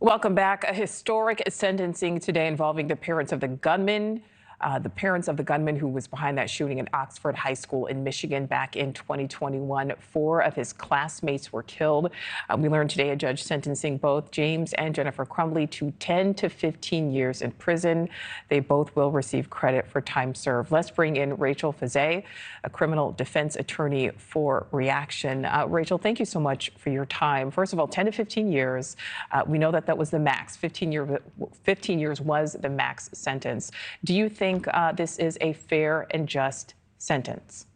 Welcome back. A historic sentencing today involving the parents of the gunman. Who was behind that shooting in Oxford High School in Michigan back in 2021. 4 of his classmates were killed. We learned today a judge sentencing both James and Jennifer Crumbley to 10 to 15 years in prison. They both will receive credit for time served. Let's bring in Rachel Fezay, a criminal defense attorney, for reaction. Rachel, thank you so much for your time. First of all, 10 to 15 years. We know that was the max. 15 years was the max sentence. Do you think this is a fair and just sentence?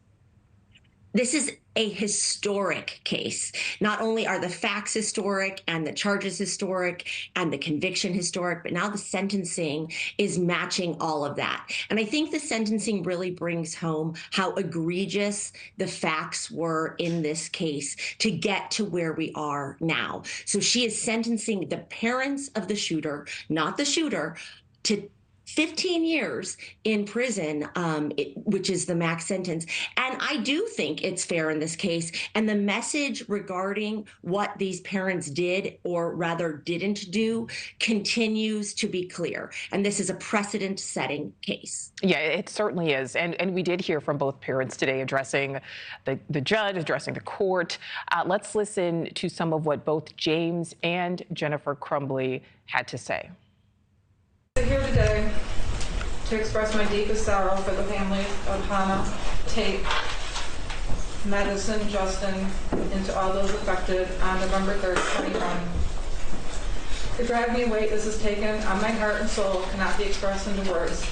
This is a historic case. Not only are the facts historic and the charges historic and the conviction historic, but now the sentencing is matching all of that. And I think the sentencing really brings home how egregious the facts were in this case to get to where we are now. So she is sentencing the parents of the shooter, not the shooter, to 15 years in prison, which is the max sentence. And I do think it's fair in this case. And the message regarding what these parents did, or rather didn't do, continues to be clear. And this is a precedent-setting case. Yeah, it certainly is. And we did hear from both parents today addressing the judge, addressing the court. Let's listen to some of what both James and Jennifer Crumbley had to say. I'm here today to express my deepest sorrow for the families of Hannah, Tate, Madison, Justin, and to all those affected on November 3rd, 2020. The driving weight this has taken on my heart and soul cannot be expressed into words.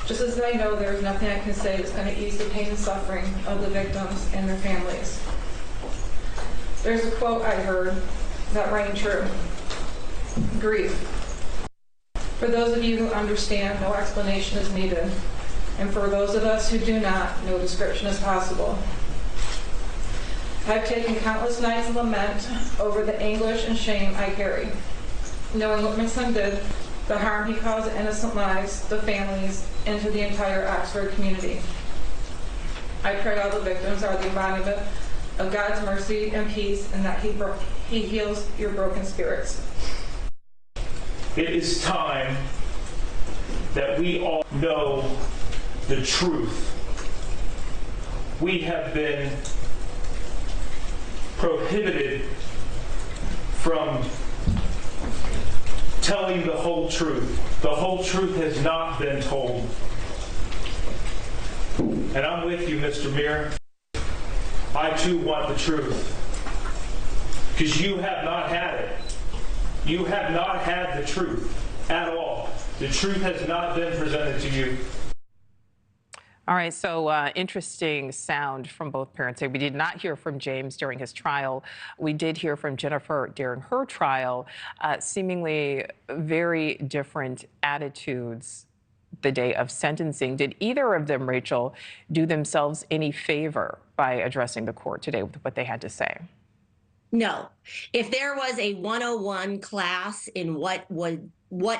Just as I know there is nothing I can say that's going to ease the pain and suffering of the victims and their families. There's a quote I heard that rang true. Grief. For those of you who understand, no explanation is needed. And for those of us who do not, no description is possible. I've taken countless nights of lament over the anguish and shame I carry, knowing what my son did, the harm he caused to innocent lives, the families, and to the entire Oxford community. I pray all the victims are the embodiment of God's mercy and peace, and that He heals your broken spirits. It is time that we all know the truth. We have been prohibited from telling the whole truth. The whole truth has not been told. And I'm with you, Mr. Mayor. I too want the truth. Because you have not had it. You have not had the truth at all. The truth has not been presented to you. All right, so interesting sound from both parents. We did not hear from James during his trial. We did hear from Jennifer during her trial. Seemingly very different attitudes the day of sentencing. Did either of them, Rachel, do themselves any favor by addressing the court today with what they had to say? No. If there was a 101 class in what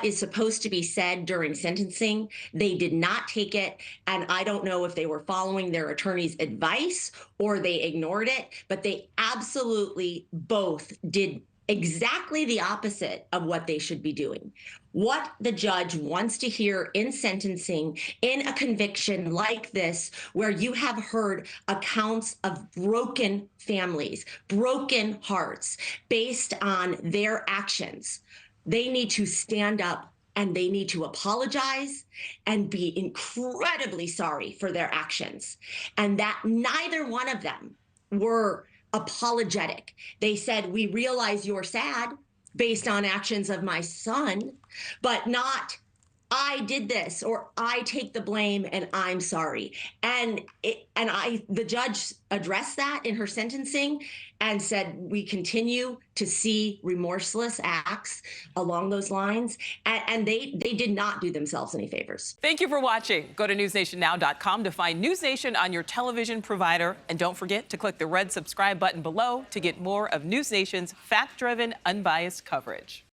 is supposed to be said during sentencing, they did not take it. And I don't know if they were following their attorney's advice or they ignored it, but they absolutely both did exactly the opposite of what they should be doing. What the judge wants to hear in sentencing in a conviction like this, where you have heard accounts of broken families, broken hearts based on their actions, they need to stand up and they need to apologize and be incredibly sorry for their actions. And that neither one of them were apologetic. They said, we realize you're sad based on actions of my son, but not, I did this, or I take the blame and I'm sorry. And the judge addressed that in her sentencing and said, we continue to see remorseless acts along those lines. And they did not do themselves any favors. Thank you for watching. Go to newsnationnow.com to find News Nation on your television provider. And don't forget to click the red subscribe button below to get more of News Nation's fact-driven, unbiased coverage.